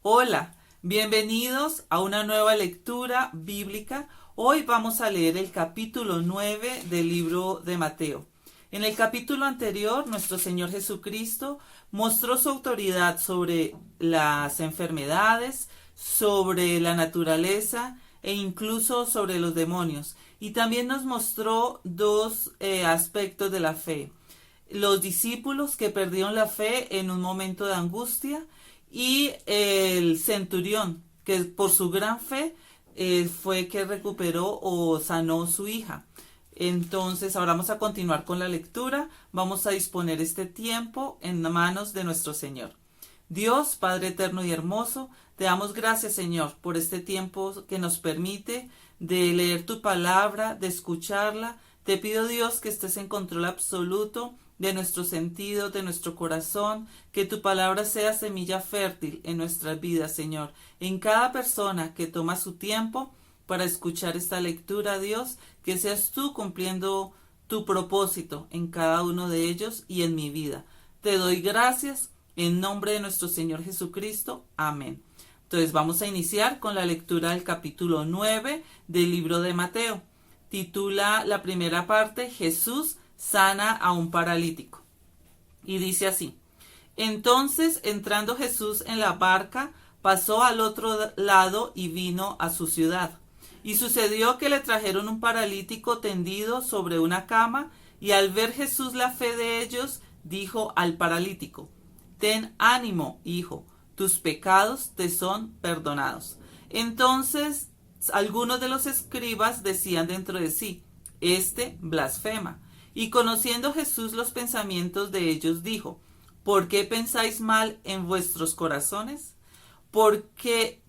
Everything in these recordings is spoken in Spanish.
Hola, bienvenidos a una nueva lectura bíblica. Hoy vamos a leer el capítulo 9 del libro de Mateo. En el capítulo anterior, nuestro Señor Jesucristo mostró su autoridad sobre las enfermedades, sobre la naturaleza e incluso sobre los demonios. Y también nos mostró dos aspectos de la fe. Los discípulos que perdieron la fe en un momento de angustia y el centurión que por su gran fe fue que recuperó o sanó su hija. Entonces ahora vamos a continuar con la lectura. Vamos a disponer este tiempo en manos de nuestro Señor. Dios, Padre eterno y hermoso, te damos gracias, Señor, por este tiempo que nos permite de leer tu palabra, de escucharla. Te pido, Dios, que estés en control absoluto de nuestros sentidos, de nuestro corazón, que tu palabra sea semilla fértil en nuestras vidas, Señor, en cada persona que toma su tiempo para escuchar esta lectura, Dios, que seas tú cumpliendo tu propósito en cada uno de ellos y en mi vida. Te doy gracias en nombre de nuestro Señor Jesucristo. Amén. Entonces vamos a iniciar con la lectura del capítulo 9 del libro de Mateo. Titula la primera parte, Jesús sana a un paralítico. Y dice así: Entonces, entrando Jesús en la barca, pasó al otro lado y vino a su ciudad. Y sucedió que le trajeron un paralítico tendido sobre una cama, y al ver Jesús la fe de ellos, dijo al paralítico: Ten ánimo, hijo, tus pecados te son perdonados. Entonces algunos de los escribas decían dentro de sí: Este blasfema. Y conociendo Jesús los pensamientos de ellos, dijo: ¿Por qué pensáis mal en vuestros corazones? Porque,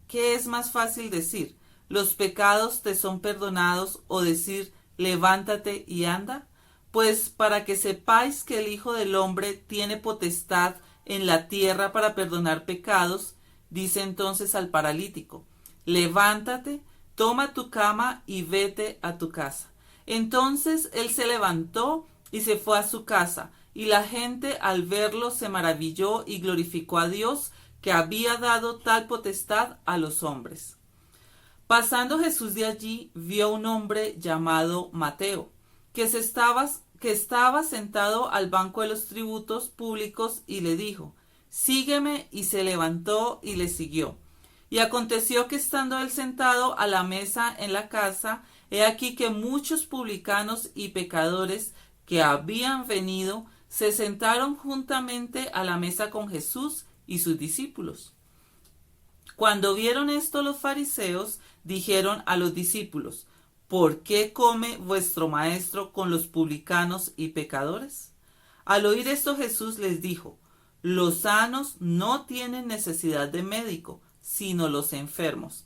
¿qué es más fácil decir? ¿Los pecados te son perdonados? O decir: levántate y anda. Pues para que sepáis que el Hijo del Hombre tiene potestad en la tierra para perdonar pecados, dice entonces al paralítico: levántate, toma tu cama y vete a tu casa. Entonces él se levantó y se fue a su casa, y la gente al verlo se maravilló y glorificó a Dios, que había dado tal potestad a los hombres. Pasando Jesús de allí, vio un hombre llamado Mateo, que estaba sentado al banco de los tributos públicos, y le dijo: Sígueme, y se levantó y le siguió. Y aconteció que estando él sentado a la mesa en la casa, he aquí que muchos publicanos y pecadores que habían venido se sentaron juntamente a la mesa con Jesús y sus discípulos. Cuando vieron esto los fariseos, dijeron a los discípulos: ¿Por qué come vuestro maestro con los publicanos y pecadores? Al oír esto Jesús les dijo: Los sanos no tienen necesidad de médico, sino los enfermos.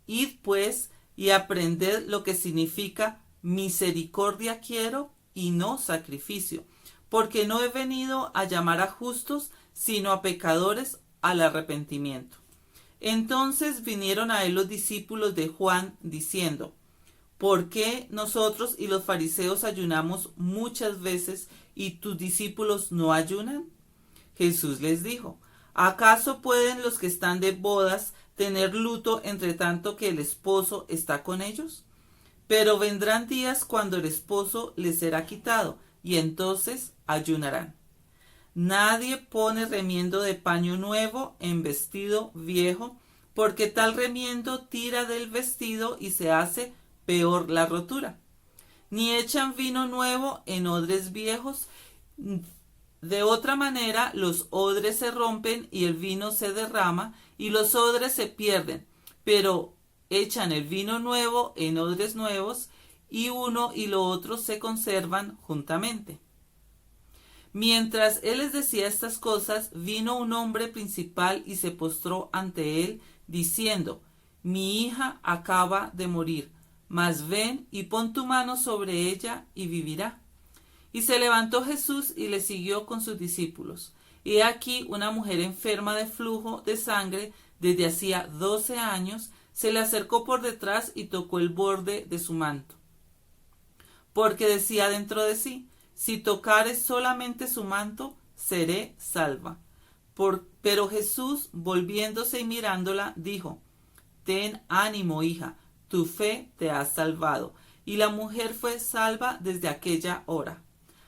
Id pues y aprended lo que significa misericordia quiero y no sacrificio, porque no he venido a llamar a justos, sino a pecadores al arrepentimiento. Entonces vinieron a él los discípulos de Juan, diciendo: ¿Por qué nosotros y los fariseos ayunamos muchas veces y tus discípulos no ayunan? Jesús les dijo: ¿Acaso pueden los que están de bodas tener luto entre tanto que el esposo está con ellos? Pero vendrán días cuando el esposo les será quitado, y entonces ayunarán. Nadie pone remiendo de paño nuevo en vestido viejo, porque tal remiendo tira del vestido y se hace peor la rotura. Ni echan vino nuevo en odres viejos. De otra manera, los odres se rompen y el vino se derrama y los odres se pierden. Pero echan el vino nuevo en odres nuevos, y uno y lo otro se conservan juntamente. Mientras él les decía estas cosas, vino un hombre principal y se postró ante él, diciendo: Mi hija acaba de morir, mas ven y pon tu mano sobre ella y vivirá. Y se levantó Jesús y le siguió con sus discípulos. Y he aquí una mujer enferma de flujo de sangre desde hacía 12 años, se le acercó por detrás y tocó el borde de su manto. Porque decía dentro de sí: Si tocare solamente su manto, seré salva. Pero Jesús, volviéndose y mirándola, dijo: Ten ánimo, hija, tu fe te ha salvado. Y la mujer fue salva desde aquella hora.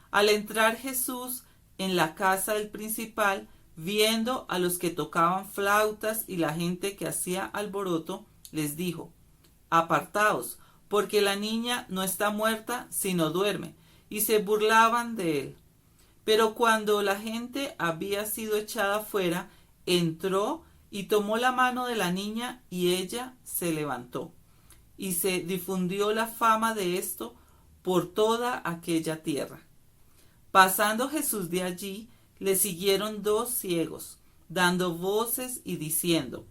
Al entrar Jesús en la casa del principal, viendo a los que tocaban flautas y la gente que hacía alboroto, les dijo: Apartaos, porque la niña no está muerta, sino duerme. Y se burlaban de él. Pero cuando la gente había sido echada fuera, entró y tomó la mano de la niña, y ella se levantó. Y se difundió la fama de esto por toda aquella tierra. Pasando Jesús de allí, le siguieron 2 ciegos, dando voces y diciendo: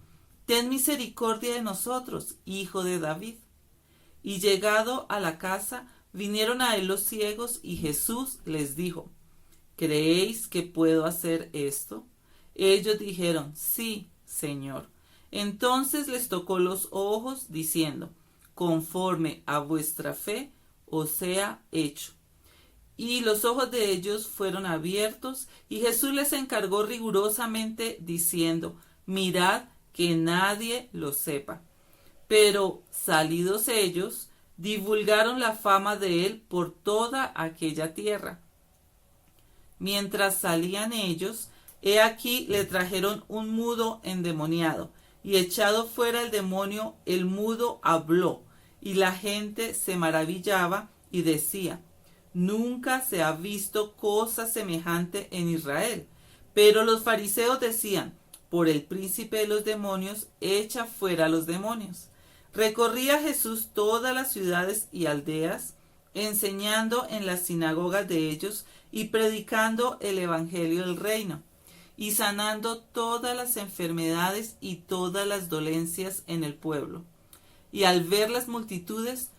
Ten misericordia de nosotros, hijo de David. Y llegado a la casa, vinieron a él los ciegos, y Jesús les dijo: ¿Creéis que puedo hacer esto? Ellos dijeron: Sí, Señor. Entonces les tocó los ojos, diciendo: Conforme a vuestra fe os sea hecho. Y los ojos de ellos fueron abiertos, y Jesús les encargó rigurosamente, diciendo: Mirad que nadie lo sepa. Pero salidos ellos, divulgaron la fama de él por toda aquella tierra. Mientras salían ellos, he aquí le trajeron un mudo endemoniado, y echado fuera el demonio, el mudo habló, y la gente se maravillaba y decía: Nunca se ha visto cosa semejante en Israel. Pero los fariseos decían: Por el príncipe de los demonios, echa fuera a los demonios. Recorría Jesús todas las ciudades y aldeas, enseñando en las sinagogas de ellos y predicando el evangelio del reino, y sanando todas las enfermedades y todas las dolencias en el pueblo. Y al ver las multitudes,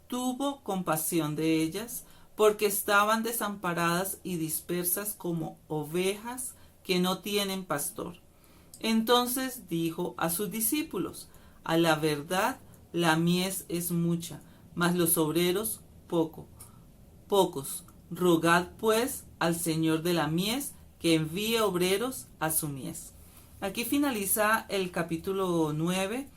tuvo compasión de ellas, porque estaban desamparadas y dispersas como ovejas que no tienen pastor. Entonces dijo a sus discípulos: A la verdad, la mies es mucha, mas los obreros pocos. Rogad pues al Señor de la mies que envíe obreros a su mies. Aquí finaliza el capítulo 9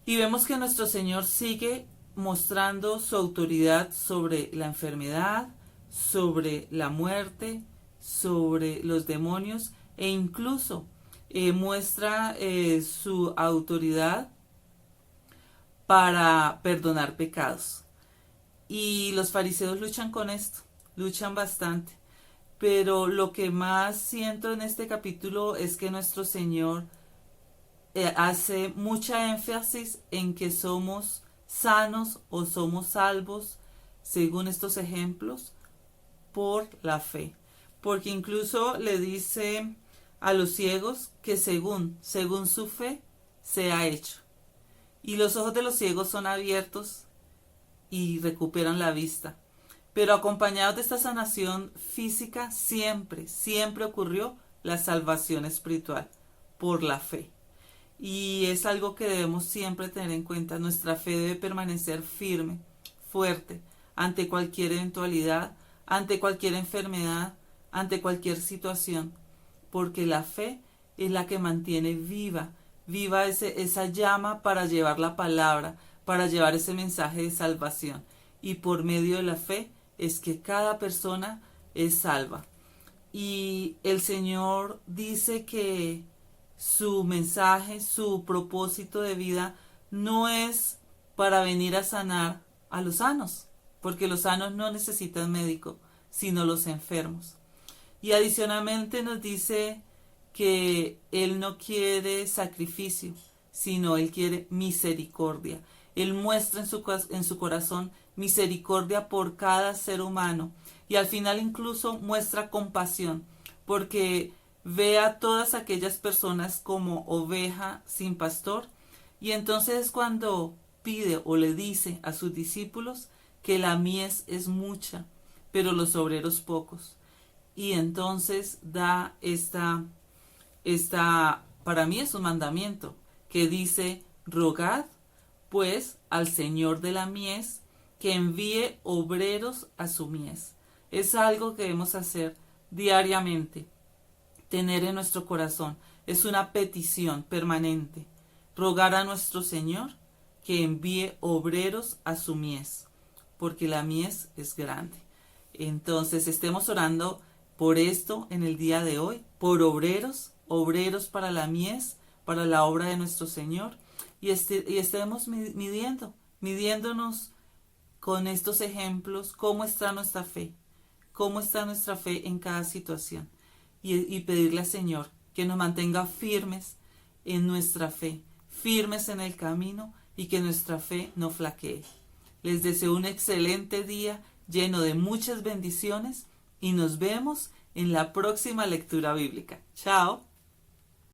y vemos que nuestro Señor sigue mostrando su autoridad sobre la enfermedad, sobre la muerte, sobre los demonios, e incluso muestra su autoridad para perdonar pecados. Y los fariseos luchan con esto, luchan bastante. Pero lo que más siento en este capítulo es que nuestro Señor hace mucha énfasis en que somos sanos o somos salvos, según estos ejemplos, por la fe. Porque incluso le dice a los ciegos que según su fe se ha hecho. Y los ojos de los ciegos son abiertos y recuperan la vista. Pero acompañados de esta sanación física, siempre ocurrió la salvación espiritual por la fe. Y es algo que debemos siempre tener en cuenta. Nuestra fe debe permanecer firme, fuerte, ante cualquier eventualidad, ante cualquier enfermedad, ante cualquier situación. Porque la fe es la que mantiene viva esa llama para llevar la palabra, para llevar ese mensaje de salvación. Y por medio de la fe es que cada persona es salva. Y el Señor dice que su mensaje, su propósito de vida no es para venir a sanar a los sanos, porque los sanos no necesitan médico, sino los enfermos. Y adicionalmente nos dice que Él no quiere sacrificio, sino Él quiere misericordia. Él muestra en su corazón misericordia por cada ser humano, y al final incluso muestra compasión, porque ve a todas aquellas personas como oveja sin pastor, y entonces es cuando pide o le dice a sus discípulos que la mies es mucha, pero los obreros pocos. Y entonces da esta para mí es un mandamiento que dice: rogad pues al Señor de la mies que envíe obreros a su mies. Es algo que debemos hacer diariamente, tener en nuestro corazón. Es una petición permanente. Rogar a nuestro Señor que envíe obreros a su mies, porque la mies es grande. Entonces estemos orando por esto en el día de hoy, por obreros para la mies, para la obra de nuestro Señor, y estemos midiéndonos con estos ejemplos, cómo está nuestra fe en cada situación, y pedirle al Señor que nos mantenga firmes en nuestra fe, firmes en el camino, y que nuestra fe no flaquee. Les deseo un excelente día lleno de muchas bendiciones y nos vemos en la próxima lectura bíblica. Chao.